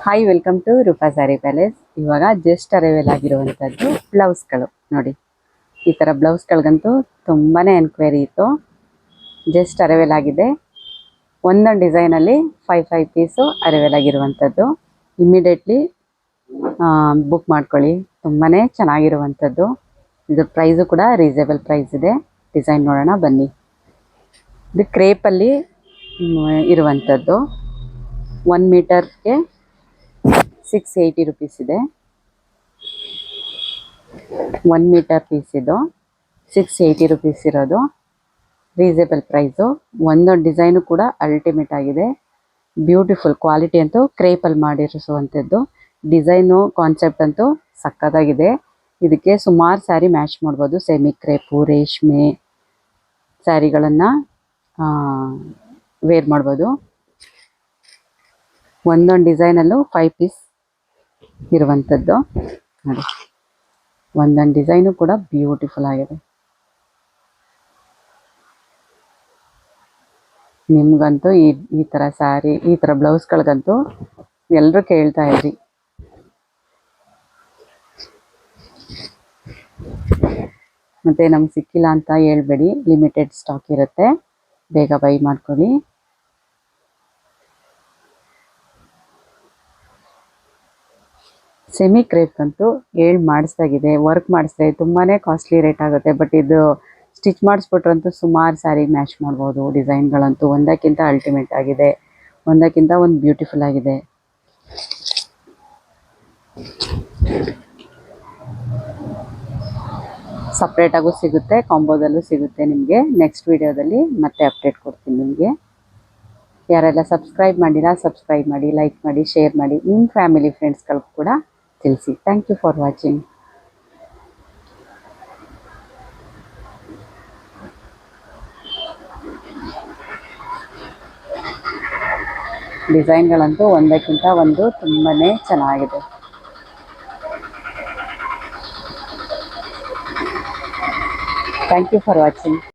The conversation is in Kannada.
Hi, welcome to Roopa saree palace. ಇವಾಗ ಜಸ್ಟ್ ಅರೈವಲ್ ಆಗಿರುವಂಥದ್ದು ಬ್ಲೌಸ್ಗಳು ನೋಡಿ. ಈ ಥರ ಬ್ಲೌಸ್ಗಳಿಗಂತೂ ತುಂಬಾ ಎನ್ಕ್ವೈರಿ ಇತ್ತು. ಜಸ್ಟ್ ಅರೈವಲ್ ಆಗಿದೆ. ಒಂದೊಂದು ಡಿಸೈನಲ್ಲಿ 5 ಪೀಸು ಅರೈವಲ್ ಆಗಿರುವಂಥದ್ದು. ಇಮ್ಮಿಡಿಯೇಟ್ಲಿ ಬುಕ್ ಮಾಡ್ಕೊಳ್ಳಿ. ತುಂಬಾ ಚೆನ್ನಾಗಿರುವಂಥದ್ದು. ಇದು ಪ್ರೈಸು ಕೂಡ ರೀಸನೇಬಲ್ ಪ್ರೈಸ್ ಇದೆ. ಡಿಸೈನ್ ನೋಡೋಣ ಬನ್ನಿ. ಇದು ಕ್ರೇಪಲ್ಲಿ ಇರುವಂಥದ್ದು. 1 ಮೀಟರ್ಗೆ 680 ರುಪೀಸ್ ಇದೆ. 1 ಮೀಟರ್ ಪೀಸ್ ಇದು 680 ರುಪೀಸ್ ಇರೋದು. Reasonable price. ಒಂದೊಂದು ಡಿಸೈನು ಕೂಡ ಅಲ್ಟಿಮೇಟ್ ಆಗಿದೆ. ಬ್ಯೂಟಿಫುಲ್ ಕ್ವಾಲಿಟಿ ಅಂತೂ ಕ್ರೇಪಲ್ಲಿ ಮಾಡಿರಿಸುವಂಥದ್ದು. ಡಿಸೈನು ಕಾನ್ಸೆಪ್ಟ್ ಅಂತೂ ಸಕ್ಕತ್ತಾಗಿದೆ. ಇದಕ್ಕೆ ಸುಮಾರು ಸ್ಯಾರಿ ಮ್ಯಾಚ್ ಮಾಡ್ಬೋದು. ಸೆಮಿ ಕ್ರೇಪು, ರೇಷ್ಮೆ ಸ್ಯಾರಿಗಳನ್ನು ವೇರ್ ಮಾಡ್ಬೋದು. ಒಂದೊಂದು ಡಿಸೈನಲ್ಲೂ 5 ಪೀಸ್ ಇರುವಂಥದ್ದು ನೋಡಿ. ಒಂದೊಂದು ಡಿಸೈನು ಕೂಡ ಬ್ಯೂಟಿಫುಲ್ ಆಗಿದೆ. ನಿಮ್ಗಂತೂ ಈ ಥರ ಸ್ಯಾರಿ, ಈ ಥರ ಬ್ಲೌಸ್ಗಳಿಗಂತೂ ಎಲ್ಲರೂ ಕೇಳ್ತಾ ಇದ್ರಿ. ಮತ್ತು ನಮ್ಗೆ ಸಿಕ್ಕಿಲ್ಲ ಅಂತ ಹೇಳ್ಬೇಡಿ. ಲಿಮಿಟೆಡ್ ಸ್ಟಾಕ್ ಇರುತ್ತೆ, ಬೇಗ ಬೈ ಮಾಡ್ಕೊಳ್ಳಿ. ಸೆಮಿ ಕ್ರೇಪ್ಗಂತೂ ಮಾಡಿಸ್ದಾಗಿದೆ. ವರ್ಕ್ ಮಾಡಿಸಿದ್ರೆ ತುಂಬಾ ಕಾಸ್ಟ್ಲಿ ರೇಟ್ ಆಗುತ್ತೆ. ಬಟ್ ಇದು ಸ್ಟಿಚ್ ಮಾಡಿಸ್ಬಿಟ್ರಂತೂ ಸುಮಾರು ಸ್ಯಾರಿ ಮ್ಯಾಚ್ ಮಾಡ್ಬೋದು. ಡಿಸೈನ್ಗಳಂತೂ ಒಂದಕ್ಕಿಂತ ಅಲ್ಟಿಮೇಟ್ ಆಗಿದೆ, ಒಂದಕ್ಕಿಂತ ಒಂದು ಬ್ಯೂಟಿಫುಲ್ ಆಗಿದೆ. ಸಪ್ರೇಟಾಗೂ ಸಿಗುತ್ತೆ, ಕಾಂಬೋದಲ್ಲೂ ಸಿಗುತ್ತೆ ನಿಮಗೆ. ನೆಕ್ಸ್ಟ್ ವಿಡಿಯೋದಲ್ಲಿ ಮತ್ತೆ ಅಪ್ಡೇಟ್ ಕೊಡ್ತೀನಿ ನಿಮಗೆ. ಯಾರೆಲ್ಲ ಸಬ್ಸ್ಕ್ರೈಬ್ ಮಾಡಿಲ್ಲ ಸಬ್ಸ್ಕ್ರೈಬ್ ಮಾಡಿ, ಲೈಕ್ ಮಾಡಿ, ಶೇರ್ ಮಾಡಿ. ನಿಮ್ಮ ಫ್ಯಾಮಿಲಿ ಫ್ರೆಂಡ್ಸ್ಗಳಿಗೂ ಕೂಡ ತಿಳಿಸಿ. Thank you for watching. ಡಿಸೈನ್ಗಳಂತೂ ಒಂದಕ್ಕಿಂತ ಒಂದು ತುಂಬಾ ಚೆನ್ನಾಗಿದೆ. Thank you for watching.